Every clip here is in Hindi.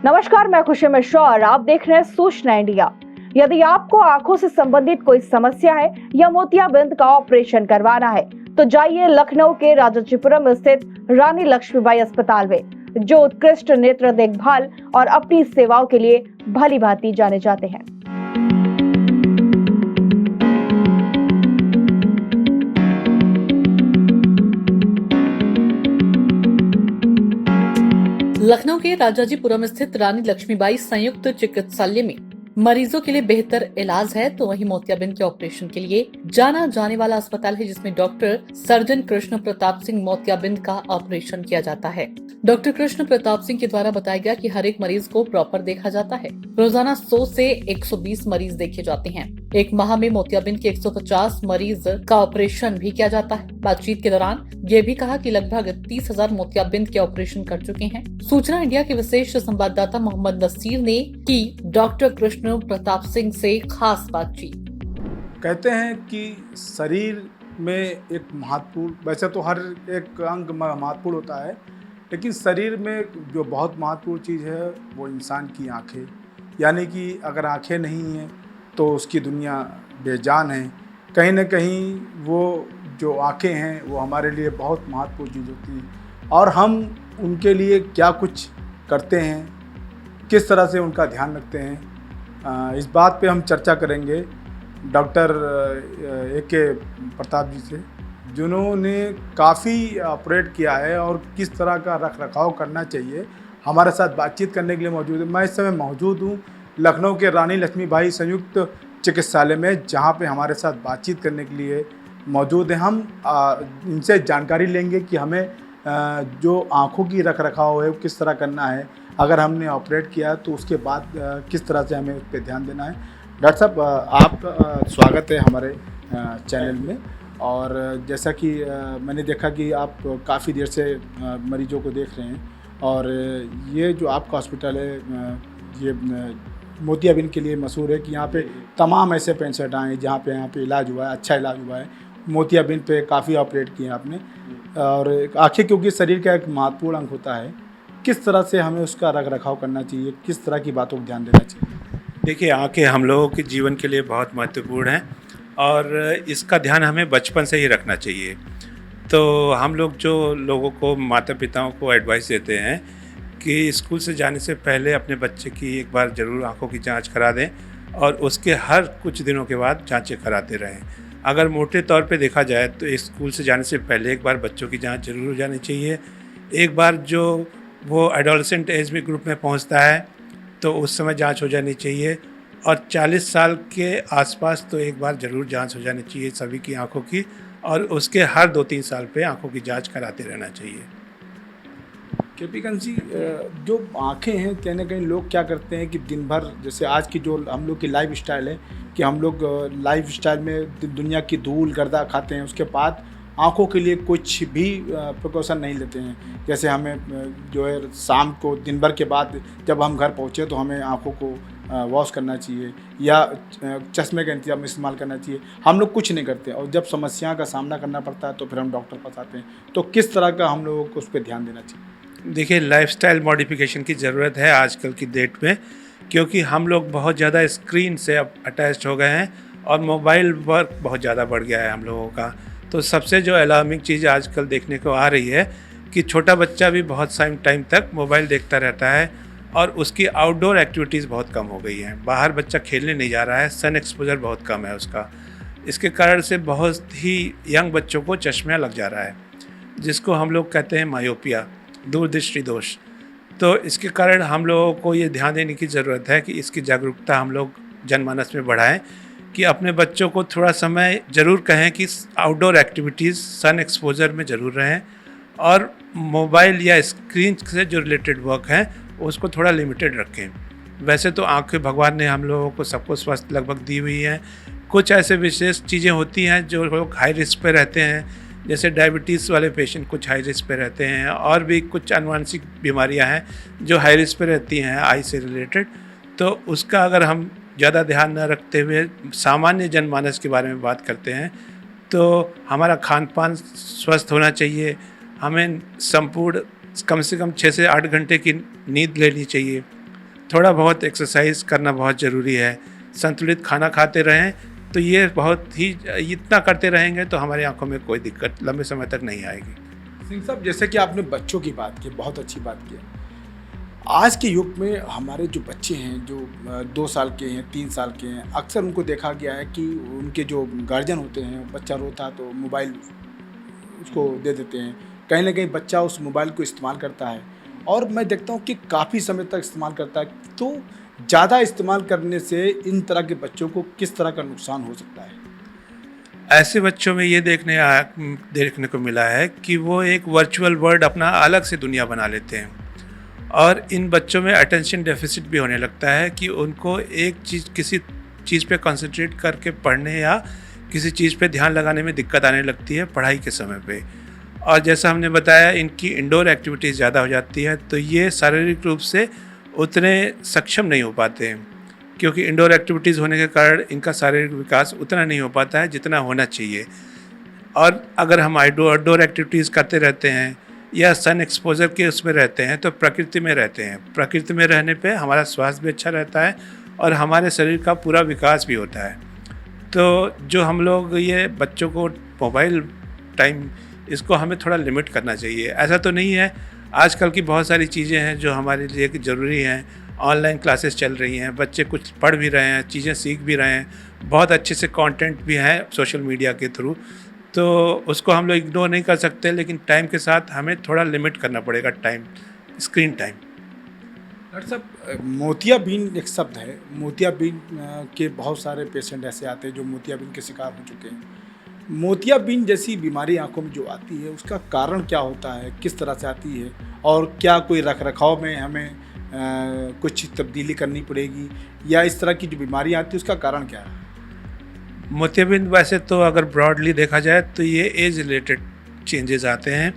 नमस्कार, मैं खुशी मिश्रा और आप देख रहे हैं सूचना इंडिया। यदि आपको आंखों से संबंधित कोई समस्या है या मोतियाबिंद का ऑपरेशन करवाना है तो जाइए लखनऊ के राजाजीपुरम स्थित रानी लक्ष्मीबाई अस्पताल में, जो उत्कृष्ट नेत्र देखभाल और अपनी सेवाओं के लिए भली भांति जाने जाते हैं। लखनऊ के राजाजीपुरम स्थित रानी लक्ष्मीबाई संयुक्त चिकित्सालय में मरीजों के लिए बेहतर इलाज है, तो वहीं मोतियाबिंद के ऑपरेशन के लिए जाना जाने वाला अस्पताल है, जिसमें डॉक्टर सर्जन कृष्ण प्रताप सिंह मोतियाबिंद का ऑपरेशन किया जाता है। डॉक्टर कृष्ण प्रताप सिंह के द्वारा बताया गया कि हर एक मरीज को प्रॉपर देखा जाता है। रोजाना 100 से 120 मरीज देखे जाते हैं। एक माह में मोतियाबिंद के 150 मरीज का ऑपरेशन भी किया जाता है। बातचीत के दौरान ये भी कहा कि लगभग 30,000 मोतियाबिंद के ऑपरेशन कर चुके हैं। सूचना इंडिया के विशेष संवाददाता मोहम्मद नसीर ने की डॉक्टर कृष्ण प्रताप सिंह से खास बातचीत। कहते हैं कि शरीर में एक महत्वपूर्ण, वैसे तो हर एक अंग महत्वपूर्ण होता है, लेकिन शरीर में जो बहुत महत्वपूर्ण चीज़ है वो इंसान की आंखें। यानी कि अगर आंखें नहीं हैं तो उसकी दुनिया बेजान है। कहीं ना कहीं वो जो आंखें हैं वो हमारे लिए बहुत महत्वपूर्ण चीज़ होती है, और हम उनके लिए क्या कुछ करते हैं, किस तरह से उनका ध्यान रखते हैं, इस बात पे हम चर्चा करेंगे डॉक्टर ए.के. प्रताप जी से, जिन्होंने काफ़ी ऑपरेट किया है और किस तरह का रख रखाव करना चाहिए। हमारे साथ बातचीत करने के लिए मौजूद है। मैं इस समय मौजूद हूँ लखनऊ के रानी लक्ष्मीबाई संयुक्त चिकित्सालय में, जहाँ पे हमारे साथ बातचीत करने के लिए मौजूद हैं। हम इनसे जानकारी लेंगे कि हमें जो आँखों की रख रखाव है वो किस तरह करना है, अगर हमने ऑपरेट किया तो उसके बाद किस तरह से हमें उस पर ध्यान देना है। डॉक्टर साहब, आपका स्वागत है हमारे चैनल में। और जैसा कि मैंने देखा कि आप काफ़ी देर से मरीजों को देख रहे हैं, और ये जो आपका हॉस्पिटल है ये मोतियाबिंद के लिए मशहूर है कि यहाँ पे तमाम ऐसे पेशेंट आए हैं जहाँ पे यहाँ पे इलाज हुआ है, अच्छा इलाज हुआ है। मोतियाबिंद पे काफ़ी ऑपरेट किए आपने, और आँखें क्योंकि शरीर का एक महत्वपूर्ण अंग होता है, किस तरह से हमें उसका रख रखाव करना चाहिए, किस तरह की बातों को ध्यान देना चाहिए? देखिए, आँखें हम लोगों के जीवन के लिए बहुत महत्वपूर्ण हैं और इसका ध्यान हमें बचपन से ही रखना चाहिए। तो हम लोग जो लोगों को, माता पिताओं को एडवाइस देते हैं कि स्कूल से जाने से पहले अपने बच्चे की एक बार ज़रूर आँखों की जांच करा दें, और उसके हर कुछ दिनों के बाद जांचें कराते रहें। अगर मोटे तौर पे देखा जाए तो स्कूल से जाने से पहले एक बार बच्चों की जांच ज़रूर हो जानी चाहिए। एक बार जो वो एडोलसेंट एज में ग्रुप में पहुँचता है तो उस समय जांच हो जानी चाहिए, और 40 साल के आसपास तो एक बार ज़रूर जांच हो जानी चाहिए सभी की आंखों की, और उसके हर 2-3 साल पे आंखों की जांच कराते रहना चाहिए। केपीकन जी, जो आँखें हैं, कहीं ना कहीं लोग क्या करते हैं कि दिन भर, जैसे आज की जो हम लोग की लाइफ स्टाइल है कि हम लोग लाइफ स्टाइल में दुनिया की धूल गर्दा खाते हैं, उसके बाद आँखों के लिए कुछ भी प्रिकॉशन नहीं लेते हैं। जैसे हमें जो है शाम को दिन भर के बाद जब हम घर पहुँचे तो हमें आँखों को वॉश करना चाहिए या चश्मे का इंतजाम इस्तेमाल करना चाहिए। हम लोग कुछ नहीं करते, और जब समस्या का सामना करना पड़ता है तो फिर हम डॉक्टर पास आते हैं। तो किस तरह का हम लोगों को उस पर ध्यान देना चाहिए? देखिए, लाइफस्टाइल मॉडिफिकेशन की ज़रूरत है आजकल की डेट में, क्योंकि हम लोग बहुत ज़्यादा स्क्रीन से अब अटैच्ड हो गए हैं और मोबाइल वर्क बहुत ज़्यादा बढ़ गया है हम लोगों का। तो सबसे जो अलार्मिंग चीज़ आजकल देखने को आ रही है कि छोटा बच्चा भी बहुत टाइम तक मोबाइल देखता रहता है, और उसकी आउटडोर एक्टिविटीज़ बहुत कम हो गई हैं। बाहर बच्चा खेलने नहीं जा रहा है, सन एक्सपोजर बहुत कम है उसका। इसके कारण से बहुत ही यंग बच्चों को चश्मा लग जा रहा है, जिसको हम लोग कहते हैं मायोपिया, दूरदृष्टि दोष। तो इसके कारण हम लोगों को ये ध्यान देने की ज़रूरत है कि इसकी जागरूकता हम लोग जनमानस में बढ़ाएं, कि अपने बच्चों को थोड़ा समय ज़रूर कहें कि आउटडोर एक्टिविटीज़, सन एक्सपोजर में ज़रूर रहें, और मोबाइल या स्क्रीन से जो रिलेटेड वर्क हैं उसको थोड़ा लिमिटेड रखें। वैसे तो आँखें भगवान ने हम लोगों को सबको स्वस्थ लगभग दी हुई हैं। कुछ ऐसे विशेष चीज़ें होती हैं जो लोग हाई रिस्क पे रहते हैं, जैसे डायबिटीज़ वाले पेशेंट कुछ हाई रिस्क पे रहते हैं, और भी कुछ आनुवंशिक बीमारियां हैं जो हाई रिस्क पे रहती हैं आई से रिलेटेड। तो उसका अगर हम ज़्यादा ध्यान न रखते हुए सामान्य जनमानस के बारे में बात करते हैं, तो हमारा खान पान स्वस्थ होना चाहिए। हमें संपूर्ण कम से कम 6 से 8 घंटे की नींद लेनी चाहिए। थोड़ा बहुत एक्सरसाइज करना बहुत ज़रूरी है, संतुलित खाना खाते रहें, तो ये बहुत ही इतना करते रहेंगे तो हमारी आंखों में कोई दिक्कत लंबे समय तक नहीं आएगी। सिंह साहब, जैसे कि आपने बच्चों की बात की, बहुत अच्छी बात की। आज के युग में हमारे जो बच्चे हैं, जो 2 साल के हैं, 3 साल के हैं, अक्सर उनको देखा गया है कि उनके जो गार्जियन होते हैं, बच्चा रोता तो मोबाइल उसको दे देते हैं। कहीं ना कहीं बच्चा उस मोबाइल को इस्तेमाल करता है और मैं देखता हूँ कि काफ़ी समय तक इस्तेमाल करता है। तो ज़्यादा इस्तेमाल करने से इन तरह के बच्चों को किस तरह का नुकसान हो सकता है? ऐसे बच्चों में ये देखने को मिला है कि वो एक वर्चुअल वर्ल्ड अपना अलग से दुनिया बना लेते हैं और इन बच्चों में अटेंशन डेफिसिट भी होने लगता है कि उनको किसी चीज़ पे कंसंट्रेट करके पढ़ने या किसी चीज़ पे ध्यान लगाने में दिक्कत आने लगती है पढ़ाई के समय पे। और जैसा हमने बताया, इनकी इंडोर एक्टिविटीज़ ज़्यादा हो जाती है, तो ये शारीरिक रूप से उतने सक्षम नहीं हो पाते हैं, क्योंकि इंडोर एक्टिविटीज़ होने के कारण इनका शारीरिक विकास उतना नहीं हो पाता है जितना होना चाहिए। और अगर हम आउटडोर एक्टिविटीज़ करते रहते हैं या सन एक्सपोजर के उसमें रहते हैं तो प्रकृति में रहते हैं, प्रकृति में रहने पे हमारा स्वास्थ्य भी अच्छा रहता है और हमारे शरीर का पूरा विकास भी होता है। तो जो हम लोग ये बच्चों को मोबाइल टाइम, इसको हमें थोड़ा लिमिट करना चाहिए। ऐसा तो नहीं है, आजकल की बहुत सारी चीज़ें हैं जो हमारे लिए ज़रूरी हैं। ऑनलाइन क्लासेस चल रही हैं, बच्चे कुछ पढ़ भी रहे हैं, चीज़ें सीख भी रहे हैं, बहुत अच्छे से कंटेंट भी है सोशल मीडिया के थ्रू, तो उसको हम लोग इग्नोर नहीं कर सकते, लेकिन टाइम के साथ हमें थोड़ा लिमिट करना पड़ेगा टाइम, स्क्रीन टाइम। डॉक्टर साहब, मोतियाबिंद एक शब्द है। मोतियाबिंद के बहुत सारे पेशेंट ऐसे आते हैं जो मोतियाबिंद के शिकार हो चुके हैं। मोतियाबिंद जैसी बीमारी आंखों में जो आती है, उसका कारण क्या होता है, किस तरह से आती है और क्या कोई रखरखाव में हमें कुछ तब्दीली करनी पड़ेगी, या इस तरह की जो बीमारी आती है उसका कारण क्या है? मोतियाबिंद वैसे तो अगर ब्रॉडली देखा जाए तो ये एज रिलेटेड चेंजेस आते हैं।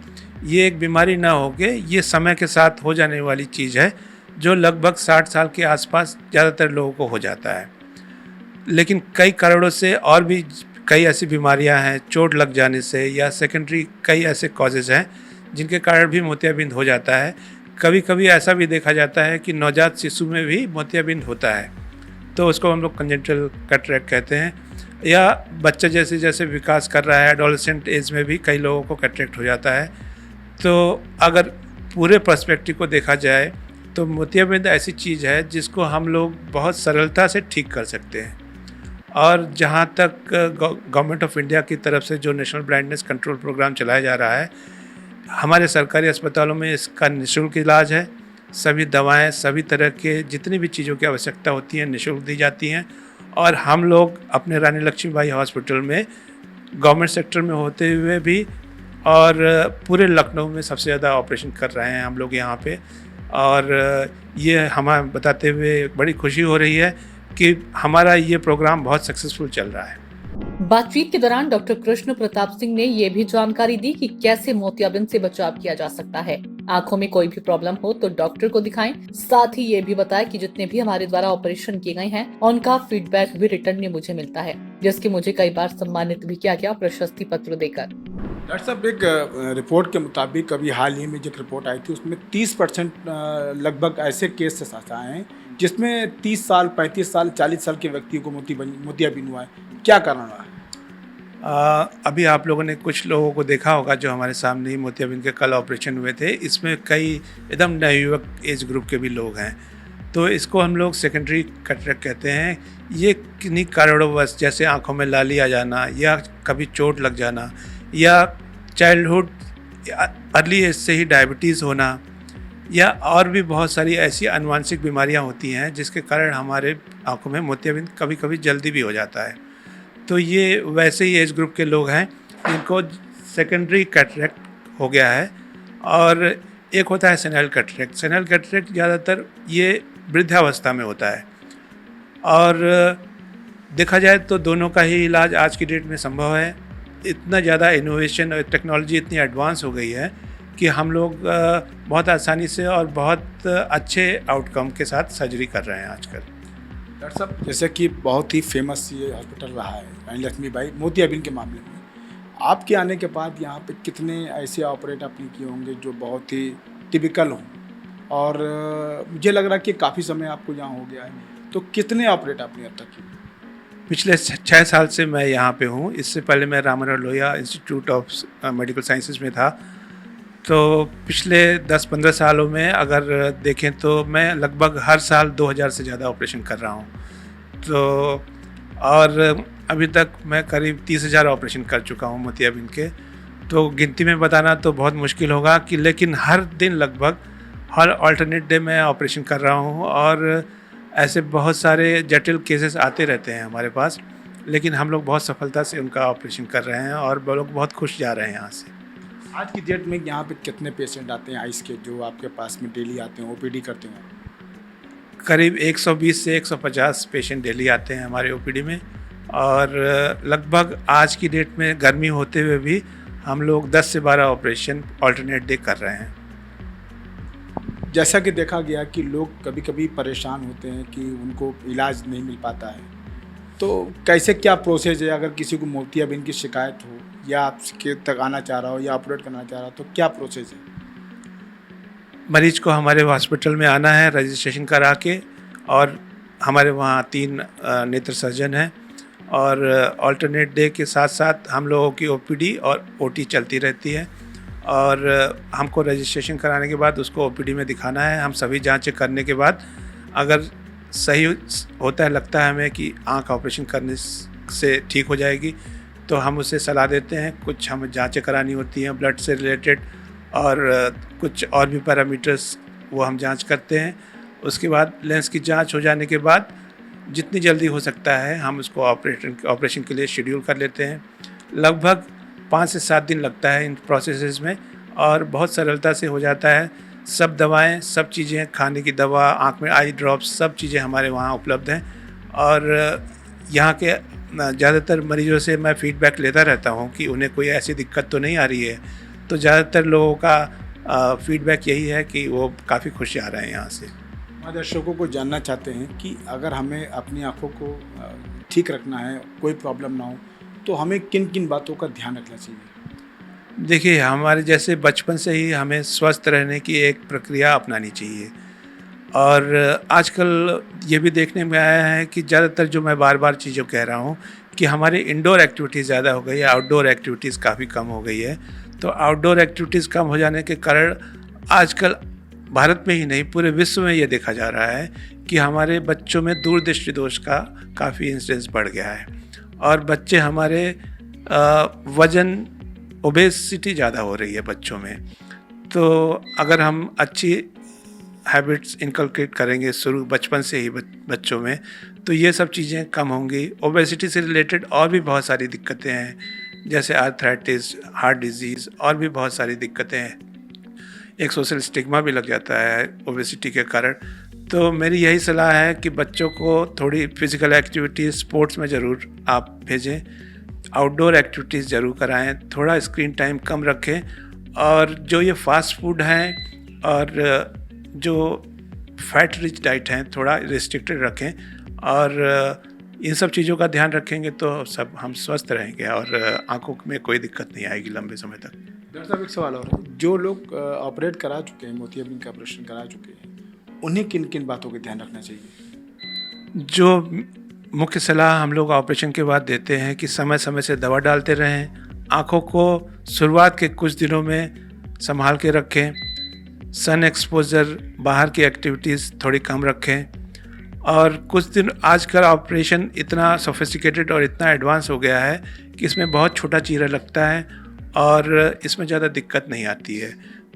ये एक बीमारी ना होके ये समय के साथ हो जाने वाली चीज़ है जो लगभग 60 साल के आसपास ज़्यादातर लोगों को हो जाता है। लेकिन कई कारणों से और भी कई ऐसी बीमारियां हैं, चोट लग जाने से या सेकेंडरी कई ऐसे कॉजेज़ हैं जिनके कारण भी मोतियाबिंद हो जाता है। कभी कभी ऐसा भी देखा जाता है कि नवजात शिशु में भी मोतियाबिंद होता है, तो उसको हम लोग कंजेंटल कैटरेक्ट कहते हैं। या बच्चा जैसे जैसे विकास कर रहा है, एडोलेसेंट एज में भी कई लोगों को कैटरेक्ट हो जाता है। तो अगर पूरे पर्सपेक्टिव को देखा जाए तो मोतियाबिंद ऐसी चीज़ है जिसको हम लोग बहुत सरलता से ठीक कर सकते हैं। और जहाँ तक गवर्नमेंट ऑफ इंडिया की तरफ से जो नेशनल ब्लाइंडनेस कंट्रोल प्रोग्राम चलाया जा रहा है, हमारे सरकारी अस्पतालों में इसका निःशुल्क इलाज है। सभी दवाएं, सभी तरह के जितनी भी चीज़ों की आवश्यकता होती है निःशुल्क दी जाती हैं। और हम लोग अपने रानी लक्ष्मीबाई हॉस्पिटल में गवर्नमेंट सेक्टर में होते हुए भी और पूरे लखनऊ में सबसे ज़्यादा ऑपरेशन कर रहे हैं हम लोग यहाँ पे। और ये हमें बताते हुए बड़ी खुशी हो रही है कि हमारा ये प्रोग्राम बहुत सक्सेसफुल चल रहा है। बातचीत के दौरान डॉक्टर कृष्ण प्रताप सिंह ने ये भी जानकारी दी कि कैसे मोतियाबिंद से बचाव किया जा सकता है। आंखों में कोई भी प्रॉब्लम हो तो डॉक्टर को दिखाएं। साथ ही ये भी बताया कि जितने भी हमारे द्वारा ऑपरेशन किए गए हैं उनका फीडबैक भी रिटर्न में मुझे मिलता है, जिसकी मुझे कई बार सम्मानित भी किया गया प्रशस्ति पत्र देकर। डॉक्टर साहब, एक रिपोर्ट के मुताबिक अभी हाल ही में जो रिपोर्ट आई थी उसमें 30% लगभग ऐसे केसेस आए हैं जिसमें 30 साल, 35 साल, 40 साल के व्यक्तियों को मोतियाबिंद हुआ है। क्या कारण रहा है? अभी आप लोगों ने कुछ लोगों को देखा होगा जो हमारे सामने ही मोतियाबिंद के कल ऑपरेशन हुए थे। इसमें कई एकदम नवयुवक एज ग्रुप के भी लोग हैं, तो इसको हम लोग सेकेंडरी कैटरेक्ट कहते हैं। ये किन्हीं कारणवश, जैसे आंखों में लाली आ जाना या कभी चोट लग जाना या चाइल्डहुड अर्ली एज से ही डायबिटीज़ होना या और भी बहुत सारी ऐसी आनुवंशिक बीमारियां होती हैं जिसके कारण हमारे आंखों में मोतियाबिंद कभी कभी जल्दी भी हो जाता है। तो ये वैसे ही एज ग्रुप के लोग हैं जिनको सेकेंडरी कैटरेक्ट हो गया है। और एक होता है सेनाइल कैटरेक्ट। सेनाइल कैटरेक्ट ज़्यादातर ये वृद्धावस्था में होता है और देखा जाए तो दोनों का ही इलाज आज की डेट में संभव है। इतना ज़्यादा इनोवेशन और टेक्नोलॉजी इतनी एडवांस हो गई है कि हम लोग बहुत आसानी से और बहुत अच्छे आउटकम के साथ सर्जरी कर रहे हैं आजकल। डॉक्टर साहब, जैसे कि बहुत ही फेमस ये हॉस्पिटल रहा है रानी लक्ष्मीबाई मोतियाबिंद के मामले में, आपके आने के बाद यहाँ पे कितने ऐसे ऑपरेट आपने किए होंगे जो बहुत ही टिपिकल हों और मुझे लग रहा है कि काफ़ी समय आपको यहाँ हो गया है, तो कितने ऑपरेट आपने अब तक किए? पिछले 6 साल से मैं यहाँ पे हूँ। इससे पहले मैं Ram Manohar Lohia institute of medical sciences में था। तो पिछले 10-15 सालों में अगर देखें तो मैं लगभग हर साल 2000 से ज़्यादा ऑपरेशन कर रहा हूँ। तो और अभी तक मैं करीब 30,000 ऑपरेशन कर चुका हूँ मोतियाबिंद के। तो गिनती में बताना तो बहुत मुश्किल होगा कि, लेकिन हर दिन लगभग हर अल्टरनेट डे मैं ऑपरेशन कर रहा हूँ और ऐसे बहुत सारे जटिल केसेस आते रहते हैं हमारे पास, लेकिन हम लोग बहुत सफलता से उनका ऑपरेशन कर रहे हैं और वो लोग बहुत खुश जा रहे हैं यहाँ से। आज की डेट में यहाँ पे कितने पेशेंट आते हैं आइस के जो आपके पास में डेली आते हैं, ओपीडी करते हैं? करीब 120 से 150 पेशेंट डेली आते हैं हमारे ओपीडी में, और लगभग आज की डेट में गर्मी होते हुए भी हम लोग 10 से 12 ऑपरेशन अल्टरनेट डे कर रहे हैं। जैसा कि देखा गया कि लोग कभी कभी परेशान होते हैं कि उनको इलाज नहीं मिल पाता है, तो कैसे क्या प्रोसेस है? अगर किसी को मोतियाबिंद की शिकायत हो या आपके तक आना चाह रहा हो या ऑपरेट करना चाह रहा हो, तो क्या प्रोसेस है? मरीज को हमारे हॉस्पिटल में आना है रजिस्ट्रेशन करा के, और हमारे वहाँ 3 नेत्र सर्जन हैं, और अल्टरनेट डे के साथ साथ हम लोगों की ओपीडी और ओटी चलती रहती है, और हमको रजिस्ट्रेशन कराने के बाद उसको ओपीडी में दिखाना है। हम सभी जांचें करने के बाद अगर सही होता है, लगता है हमें कि आँख ऑपरेशन करने से ठीक हो जाएगी, तो हम उसे सलाह देते हैं। कुछ हमें जांचें करानी होती हैं ब्लड से रिलेटेड, और कुछ और भी पैरामीटर्स वो हम जांच करते हैं। उसके बाद लेंस की जांच हो जाने के बाद जितनी जल्दी हो सकता है हम उसको ऑपरेशन के लिए शेड्यूल कर लेते हैं। लगभग 5 से 7 दिन लगता है इन प्रोसेसेस में, और बहुत सरलता से हो जाता है। सब दवाएं, सब चीज़ें, खाने की दवा, आँख में आई ड्रॉप्स, सब चीज़ें हमारे वहाँ उपलब्ध हैं। और यहाँ के ज़्यादातर मरीजों से मैं फ़ीडबैक लेता रहता हूँ कि उन्हें कोई ऐसी दिक्कत तो नहीं आ रही है। तो ज़्यादातर लोगों का फ़ीडबैक यही है कि वो काफ़ी खुश आ रहे हैं यहाँ से। हमारे दर्शकों को जानना चाहते हैं कि अगर हमें अपनी आँखों को ठीक रखना है, कोई प्रॉब्लम ना हो, तो हमें किन किन बातों का ध्यान रखना चाहिए? देखिए, हमारे जैसे बचपन से ही हमें स्वस्थ रहने की एक प्रक्रिया अपनानी चाहिए। और आजकल ये भी देखने में आया है कि ज़्यादातर, जो मैं बार बार चीज़ों कह रहा हूँ, कि हमारी इंडोर एक्टिविटीज़ ज़्यादा हो गई है, आउटडोर एक्टिविटीज़ काफ़ी कम हो गई है। तो आउटडोर एक्टिविटीज़ कम हो जाने के कारण आजकल भारत में ही नहीं, पूरे विश्व में ये देखा जा रहा है कि हमारे बच्चों में दूरदृष्टि दोष का काफ़ी इंसिडेंस बढ़ गया है, और बच्चे हमारे वज़न, ओबेसिटी ज़्यादा हो रही है बच्चों में। तो अगर हम अच्छी हैबिट्स इनकलकेट करेंगे शुरू बचपन से ही बच्चों में, तो ये सब चीज़ें कम होंगी। ओबेसिटी से रिलेटेड और भी बहुत सारी दिक्कतें हैं, जैसे आर्थराइटिस, हार्ट डिजीज़, और भी बहुत सारी दिक्कतें हैं। एक सोशल स्टिग्मा भी लग जाता है ओबेसिटी के कारण। तो मेरी यही सलाह है कि बच्चों को थोड़ी फिज़िकल एक्टिविटीज़, स्पोर्ट्स में ज़रूर आप भेजें, आउटडोर एक्टिविटीज़ ज़रूर कराएं, थोड़ा स्क्रीन टाइम कम रखें, और जो ये फास्ट फूड हैं और जो फैट रिच डाइट हैं थोड़ा रिस्ट्रिक्टेड रखें, और इन सब चीज़ों का ध्यान रखेंगे तो सब हम स्वस्थ रहेंगे और आंखों में कोई दिक्कत नहीं आएगी लंबे समय तक। डॉक्टर साहब, एक सवाल और है, जो लोग ऑपरेट करा चुके हैं, मोतियाबिंद का ऑपरेशन करा चुके हैं, उन्हें किन किन बातों का ध्यान रखना चाहिए? जो मुख्य सलाह हम लोग ऑपरेशन के बाद देते हैं कि समय समय से दवा डालते रहें, आँखों को शुरुआत के कुछ दिनों में संभाल के रखें, सन एक्सपोजर, बाहर की एक्टिविटीज़ थोड़ी कम रखें, और कुछ दिन, आजकल ऑपरेशन इतना सोफिस्टिकेटेड और इतना एडवांस हो गया है कि इसमें बहुत छोटा चीरा लगता है और इसमें ज़्यादा दिक्कत नहीं आती है।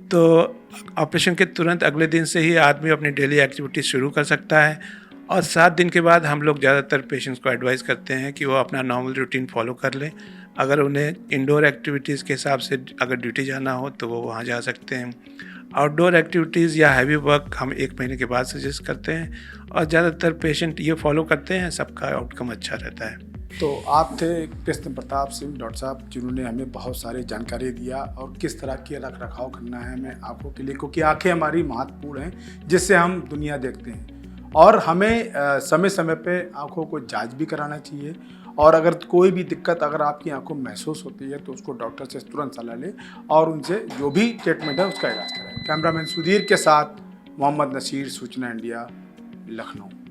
तो ऑपरेशन के तुरंत अगले दिन से ही आदमी अपनी डेली एक्टिविटीज़ शुरू कर सकता है, और 7 दिन के बाद हम लोग ज़्यादातर पेशेंट्स को एडवाइस करते हैं कि वो अपना नॉर्मल रूटीन फॉलो कर लें। अगर उन्हें इंडोर एक्टिविटीज़ के हिसाब से अगर ड्यूटी जाना हो तो वो वहाँ जा सकते हैं। आउटडोर एक्टिविटीज़ या हैवी वर्क हम 1 महीने के बाद सजेस्ट करते हैं, और ज़्यादातर पेशेंट ये फॉलो करते हैं, सबका आउटकम अच्छा रहता है। तो आप थे कृष्ण प्रताप सिंह डॉक्टर साहब, जिन्होंने हमें बहुत सारी जानकारी दिया और किस तरह की रख रखाव करना है हमें आँखों के लिए, क्योंकि आँखें हमारी महत्वपूर्ण हैं जिससे हम दुनिया देखते हैं, और हमें समय समय पे आँखों को जांच भी कराना चाहिए, और अगर कोई भी दिक्कत अगर आपकी आँखों में महसूस होती है तो उसको डॉक्टर से तुरंत सलाह लें और उनसे जो भी ट्रीटमेंट है उसका इलाज करें। कैमरामैन सुधीर के साथ मोहम्मद नसीर, सूचना इंडिया, लखनऊ।